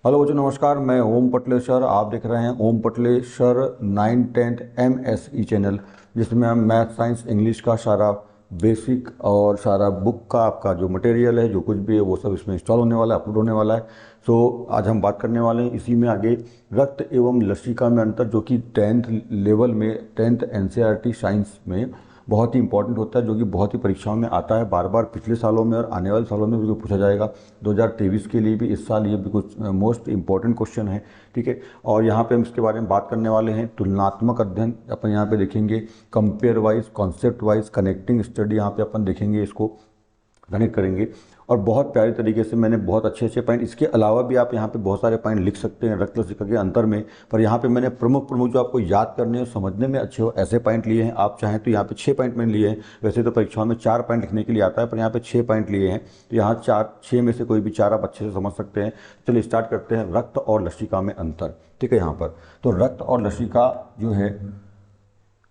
Hello बच्चों, नमस्कार। मैं ओम पटलेश्वर। आप देख रहे हैं ओम पटलेश्वर 9th-10th MSE चैनल, जिसमें हम मैथ, साइंस, इंग्लिश का सारा बेसिक और सारा बुक का आपका जो मटेरियल है, जो कुछ भी है, वो सब इसमें इंस्टॉल होने वाला है, अपलोड होने वाला है। आज हम बात करने वाले हैं इसी में आगे रक्त एवं लसिका में अंतर, जो कि 10th लेवल में 10th NCERT साइंस में बहुत ही इंपॉर्टेंट होता है, जो कि बहुत ही परीक्षाओं में आता है बार बार। पिछले सालों में और आने वाले सालों में भी पूछा जाएगा। 2023 के लिए भी इस साल ये भी कुछ मोस्ट इंपॉर्टेंट क्वेश्चन है, ठीक है। और यहाँ पे हम इसके बारे में बात करने वाले हैं। तुलनात्मक अध्ययन अपन यहाँ पे देखेंगे, compare wise, concept wise, connecting study यहाँ पे अपन देखेंगे, इसको कनेक्ट करेंगे। और बहुत प्यारे तरीके से मैंने बहुत अच्छे अच्छे पॉइंट, इसके अलावा भी आप यहाँ पे बहुत सारे पॉइंट लिख सकते हैं रक्त लसिका के अंतर में, पर यहाँ पे मैंने प्रमुख प्रमुख जो आपको याद करने और समझने में अच्छे हो ऐसे पॉइंट लिए हैं। आप चाहें तो यहाँ पे 6 पॉइंट मैंने लिए हैं। वैसे तो परीक्षाओं में 4 पॉइंट लिखने के लिए आता है, पर यहाँ पे 6 पॉइंट लिए हैं। तो यहाँ 6 में से कोई भी 4 आप अच्छे से समझ सकते हैं। चलिए स्टार्ट करते हैं। रक्त और लसिका में अंतर, ठीक है। यहाँ पर तो रक्त और लसिका जो है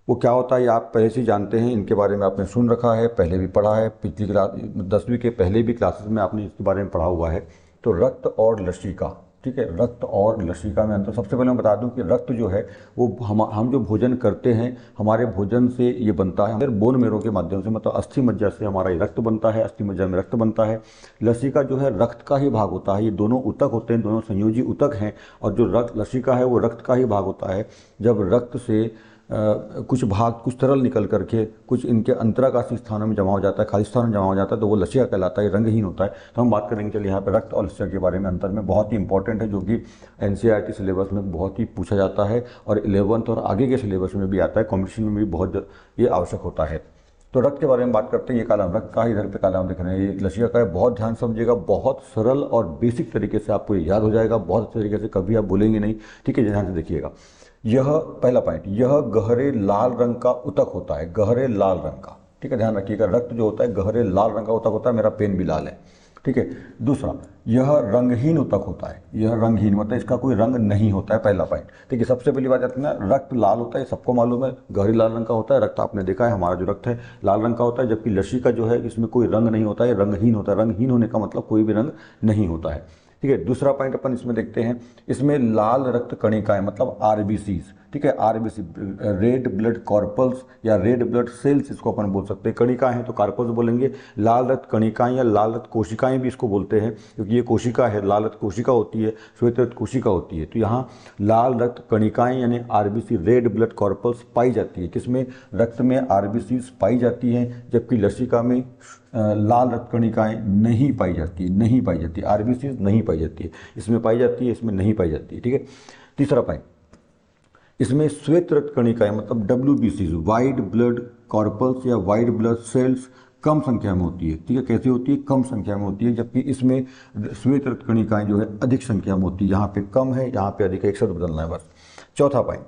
वो क्या होता है, ये आप पहले से ही जानते हैं। इनके बारे में आपने सुन रखा है, पहले भी पढ़ा है। पिछली क्लास 10वीं के पहले भी क्लासेस में आपने इसके बारे में पढ़ा हुआ है। तो रक्त और लसिका, ठीक है। रक्त और लसिका में अंतर, सबसे पहले मैं बता दूं कि रक्त जो है वो हम जो भोजन करते हैं, हमारे भोजन से ये बनता है, बोन मेरो के माध्यम से, मतलब अस्थि मज्जा से हमारा ये रक्त बनता है। अस्थि मज्जा में रक्त बनता है। लसिका जो है रक्त का ही भाग होता है। ये दोनों ऊतक होते हैं, दोनों संयोजी ऊतक हैं। और जो रक्त लसिका है वो रक्त का ही भाग होता है। जब रक्त से कुछ भाग, कुछ तरल निकल करके कुछ इनके अंतराकाशी स्थानों में जमा हो जाता है, खाली स्थानों में जमा हो जाता है, तो वो लसिका कहलाता है, रंगहीन होता है। तो हम बात करेंगे चलिए यहाँ पे रक्त और लसिका के बारे में अंतर में। बहुत ही इंपॉर्टेंट है, जो कि NCERT सिलेबस में बहुत ही पूछा जाता है और 11th और आगे के सिलेबस में भी आता है, कॉम्पिटिशन में भी बहुत ये आवश्यक होता है। तो रक्त के बारे में बात करते हैं। ये कालम रक्त का ही, इधर पे कालम दिख रहे हैं, ये लसिका का है। बहुत ध्यान समझिएगा, बहुत सरल और बेसिक तरीके से आपको ये याद हो जाएगा, बहुत अच्छे तरीके से, कभी आप बोलेंगे नहीं, ठीक है। ध्यान से देखिएगा। यह पहला पॉइंट, यह गहरे लाल रंग का ऊतक होता है, गहरे लाल रंग का, ठीक है। ध्यान रखिएगा, रक्त जो होता है गहरे लाल रंग का ऊतक होता है। मेरा पेन भी लाल है, ठीक है। दूसरा, यह रंगहीन ऊतक होता है। यह रंगहीन मतलब इसका कोई रंग नहीं होता है, पहला पॉइंट, ठीक है। सबसे पहली बात आती है ना, रक्त लाल होता है, सबको मालूम है, गहरे लाल रंग का होता है। रक्त आपने देखा है, हमारा जो रक्त है लाल रंग का होता है, जबकि लसिका जो है इसमें कोई रंग नहीं होता है, रंगहीन होता है। रंगहीन होने का मतलब कोई भी रंग नहीं होता है, ठीक है। दूसरा पॉइंट अपन इसमें देखते हैं, इसमें लाल रक्त कणिकाएं, मतलब RBCs, ठीक है। RBC, रेड ब्लड कॉर्पल्स या रेड ब्लड सेल्स इसको अपन बोल सकते हैं। कणिकाएं हैं तो कार्पल्स बोलेंगे। लाल रक्त कणिकाएं या लाल रक्त कोशिकाएं भी इसको बोलते हैं, क्योंकि ये कोशिका है, लाल रक्त कोशिका होती है, श्वेत रक्त कोशिका होती है। तो यहाँ लाल रक्त कणिकाएं यानी RBC, रेड ब्लड कॉर्पल्स पाई जाती है। किसमें? रक्त में RBCs पाई जाती हैं, जबकि लसिका में लाल रक्त कणिकाएं नहीं पाई जाती, नहीं पाई जाती, RBCs नहीं पाई जाती है। इसमें पाई जाती है, इसमें नहीं पाई जाती है, ठीक है। तीसरा पॉइंट, इसमें श्वेत रक्त कणिकाएं मतलब WBCs, वाइट ब्लड कॉर्पल्स या वाइट ब्लड सेल्स कम संख्या में होती है, ठीक है। कैसे होती है? कम संख्या में होती है, जबकि इसमें श्वेत रक्त कणिकाएं जो है अधिक संख्या में होती है। यहाँ पे कम है, यहाँ पे अधिक है, एक शब्द बदलना है बस। चौथा पॉइंट,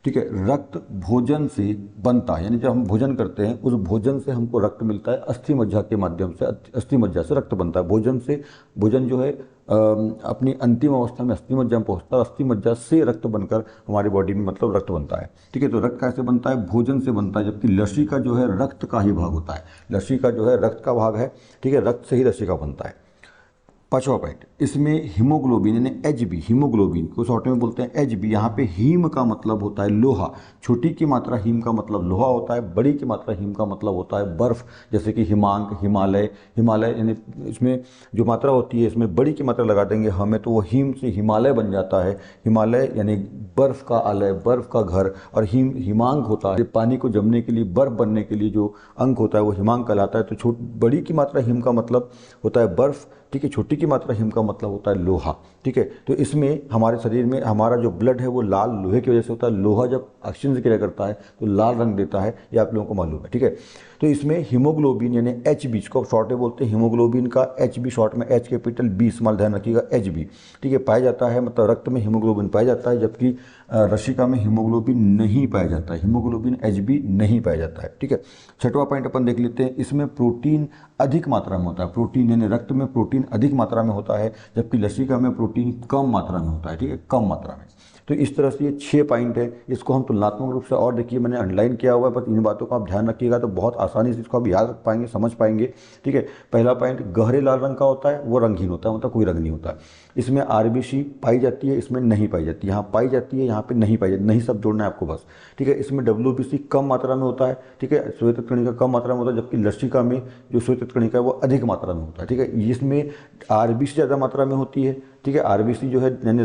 ठीक है, रक्त भोजन से बनता है, यानी जब हम भोजन करते हैं उस भोजन से हमको रक्त मिलता है, अस्थि मज्जा के माध्यम से, अस्थि मज्जा से रक्त बनता है। भोजन से, भोजन जो है अपनी अंतिम अवस्था में अस्थि मज्जा में पहुंचता है, अस्थि मज्जा से रक्त बनकर हमारी बॉडी में मतलब रक्त बनता है, ठीक है। तो रक्त कैसे बनता है? भोजन से बनता है, जबकि लसिका जो है रक्त का ही भाग होता है। लसिका जो है रक्त का भाग है, ठीक है, रक्त से ही लसिका बनता है। पांचवा पॉइंट, इसमें हीमोग्लोबिन यानी HB, हीमोग्लोबिन को शॉर्ट में बोलते हैं HB। यहाँ पे हीम का मतलब होता है लोहा। छोटी की मात्रा हीम का मतलब लोहा होता है, बड़ी की मात्रा हीम का मतलब होता है बर्फ, जैसे कि हिमांक, हिमालय। हिमालय यानी इसमें जो मात्रा होती है, इसमें बड़ी की मात्रा लगा देंगे हमें तो वो हीम से हिमालय बन जाता है। हिमालय यानी बर्फ का आलय, बर्फ का घर। और हिमांक होता है पानी को जमने के लिए, बर्फ बनने के लिए जो अंक होता है वो हिमांक कहलाता है। तो बड़ी की मात्रा हीम का मतलब होता है बर्फ, ठीक है। छोटी की मात्रा हिम का मतलब होता है लोहा, ठीक है। तो इसमें हमारे शरीर में हमारा जो ब्लड है वो लाल लोहे की वजह से होता है। लोहा जब ऑक्सीजन से क्रिया करता है तो लाल रंग देता है, ये आप लोगों को मालूम है, ठीक है। तो इसमें हीमोग्लोबिन यानी HB, इसको शॉर्ट में बोलते हैं हीमोग्लोबिन का HB, शॉर्ट में H कैपिटल B स्मॉल, ध्यान रखिएगा, HB, ठीक है, पाया जाता है। मतलब रक्त में हीमोग्लोबिन पाया जाता है, जबकि लसिका में हीमोग्लोबिन नहीं पाया जाता है, हीमोग्लोबिन HB नहीं पाया जाता है, ठीक है। छठवां पॉइंट अपन देख लेते हैं, इसमें प्रोटीन अधिक मात्रा में होता है। प्रोटीन यानी रक्त में प्रोटीन अधिक मात्रा में होता है, जबकि लसिका में प्रोटीन कम मात्रा में होता है, ठीक है, कम मात्रा में। तो इस तरह से ये 6 पॉइंट है। इसको हम तुलनात्मक रूप से और देखिए मैंने अंडरलाइन किया हुआ है, पर इन बातों को आप ध्यान रखिएगा तो बहुत आसानी से इसको आप याद रख पाएंगे, समझ पाएंगे। ठीक है, पहला पॉइंट गहरे लाल रंग का होता है, वो रंगहीन होता है, मतलब कोई रंग नहीं होता। इसमें आरबीसी पाई जाती है, इसमें नहीं पाई जाती, यहाँ पाई जाती है, यहाँ पे नहीं पाई जाती, नहीं सब जोड़ना है आपको बस। ठीक है, इसमें डब्ल्यूबीसी कम मात्रा में होता है। ठीक है, श्वेत कणिका कम मात्रा में होता है, जबकि लसिका में जो श्वेत कणिका है वो अधिक मात्रा में होता है। ठीक है, इसमें आरबीसी ज़्यादा मात्रा में होती है। ठीक है, आरबीसी जो है यानी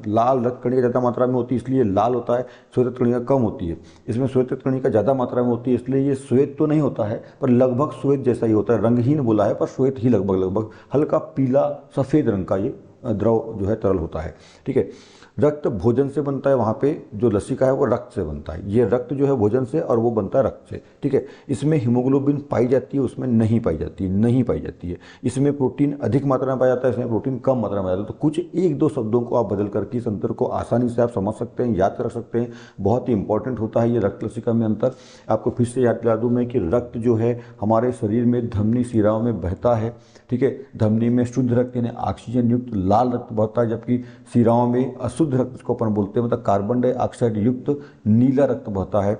लाल रक्त कणिका ज़्यादा मात्रा में होती है, इसलिए लाल होता है, श्वेत कणिका कम होती है। इसमें श्वेत कणिका ज़्यादा मात्रा में होती है, इसलिए ये श्वेत तो नहीं होता है पर लगभग श्वेत जैसा ही होता है, रंगहीन बोला है पर श्वेत ही लगभग लगभग हल्का पीला सफ़ेद रंग का ये द्रव जो है तरल होता है। ठीक है, रक्त भोजन से बनता है, वहाँ पे जो लसिका है वो रक्त से बनता है, ये रक्त जो है भोजन से और वो बनता है रक्त से। ठीक है, इसमें हीमोग्लोबिन पाई जाती है, उसमें नहीं पाई जाती है, नहीं पाई जाती है। इसमें प्रोटीन अधिक मात्रा में पाया जाता है, इसमें प्रोटीन कम मात्रा में पाया जाता है। तो कुछ एक दो शब्दों को आप बदल करके इस अंतर को आसानी से आप समझ सकते हैं, याद रख सकते हैं। बहुत ही इंपॉर्टेंट होता है ये रक्त लसिका में अंतर। आपको फिर से याद दिला दूँ मैं कि रक्त जो है हमारे शरीर में धमनी शिराओं में बहता है। ठीक है, धमनी में शुद्ध रक्त यानी ऑक्सीजन युक्त लाल रक्त बहता है, जबकि शिराओं में अशुद्ध रक्त जिसको अपन बोलते हैं मतलब कार्बन डाइऑक्साइड युक्त नीला रक्त बहता है।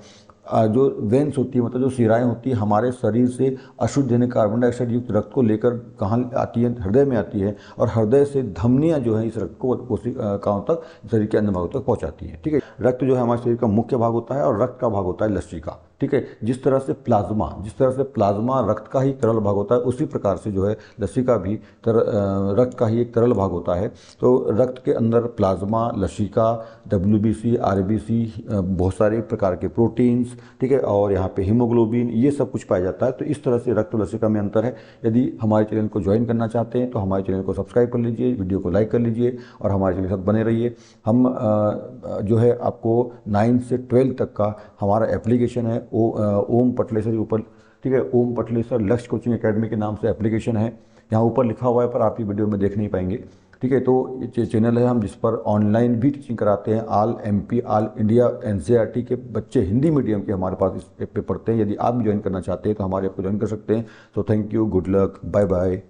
जो वेंस होती है मतलब जो शिराएं होती है हमारे शरीर से अशुद्ध यानी कार्बन डाइऑक्साइड युक्त रक्त को लेकर कहाँ आती है, हृदय में आती है, और हृदय से धमनियाँ जो है इस रक्त को कोशिकाओं तक, शरीर के अन्य भागों तक पहुँचाती है। ठीक है, रक्त जो है हमारे शरीर का मुख्य भाग होता है और रक्त का भाग होता है लसिका। ठीक है, जिस तरह से प्लाज्मा रक्त का ही तरल भाग होता है, उसी प्रकार से जो है लसिका भी रक्त का ही एक तरल भाग होता है। तो रक्त के अंदर प्लाज्मा, लसिका, डब्ल्यूबीसी, आरबीसी, बहुत सारे प्रकार के प्रोटीन्स, ठीक है, और यहाँ पे हीमोग्लोबिन, ये सब कुछ पाया जाता है। तो इस तरह से रक्त और लसिका में अंतर है। यदि हमारे चैनल को ज्वाइन करना चाहते हैं तो हमारे चैनल को सब्सक्राइब कर लीजिए, वीडियो को लाइक कर लीजिए और हमारे चैनल के साथ बने रहिए। हम जो है आपको 9 से 12 तक का हमारा एप्लीकेशन है ओम पटलेश्वर ऊपर। ठीक है, ओम पटलेश्वर लक्ष्य कोचिंग एकेडमी के नाम से एप्लीकेशन है, यहाँ ऊपर लिखा हुआ है पर आप ये वीडियो में देख नहीं पाएंगे। ठीक है, तो ये चैनल है हम जिस पर ऑनलाइन भी टीचिंग कराते हैं। All MP, all India, NCERT के बच्चे हिंदी मीडियम के हमारे पास इस ऐप पे पढ़ते हैं। यदि आप भी ज्वाइन करना चाहते हैं तो हमारे ऐप को ज्वाइन कर सकते हैं। तो thank you, good luck, bye bye.